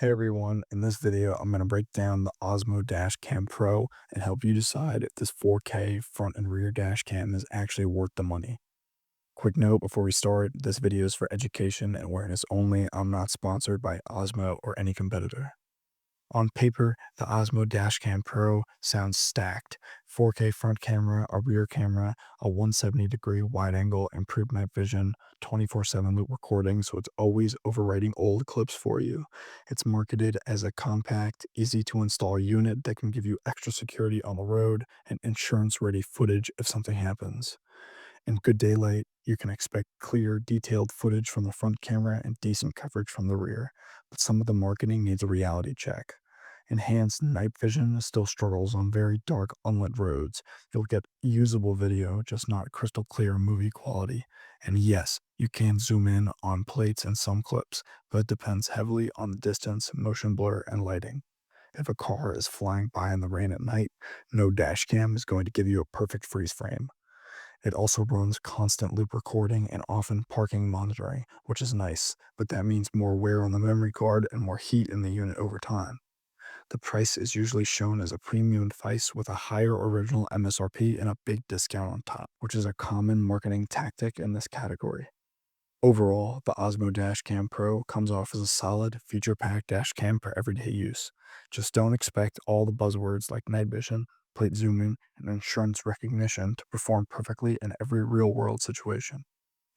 Hey everyone, in this video, I'm going to break down the Osmo Dash Cam Pro and help you decide if this 4K front and rear dash cam is actually worth the money. Quick note before we start, this video is for education and awareness only. I'm not sponsored by Osmo or any competitor. On paper, the Osmo Dash Cam Pro sounds stacked. 4K front camera, a rear camera, a 170-degree wide angle, improved night vision, 24/7 loop recording, so it's always overwriting old clips for you. It's marketed as a compact, easy to install unit that can give you extra security on the road and insurance ready footage if something happens. In good daylight, you can expect clear, detailed footage from the front camera and decent coverage from the rear, but some of the marketing needs a reality check. Enhanced night vision still struggles on very dark, unlit roads. You'll get usable video, just not crystal clear movie quality. And yes, you can zoom in on plates in some clips, but it depends heavily on the distance, motion blur, and lighting. If a car is flying by in the rain at night, no dash cam is going to give you a perfect freeze frame. It also runs constant loop recording and often parking monitoring, which is nice, but that means more wear on the memory card and more heat in the unit over time. The price is usually shown as a premium device with a higher original MSRP and a big discount on top, which is a common marketing tactic in this category. Overall, the Osmo Dash Cam Pro comes off as a solid, feature-packed dash cam for everyday use. Just don't expect all the buzzwords like night vision, plate zooming, and insurance recognition to perform perfectly in every real-world situation.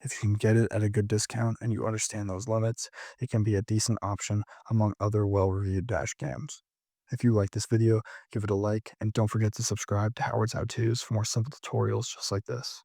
If you can get it at a good discount and you understand those limits, it can be a decent option among other well-reviewed dash cams. If you like this video, give it a like and don't forget to subscribe to Howard's How To's for more simple tutorials just like this.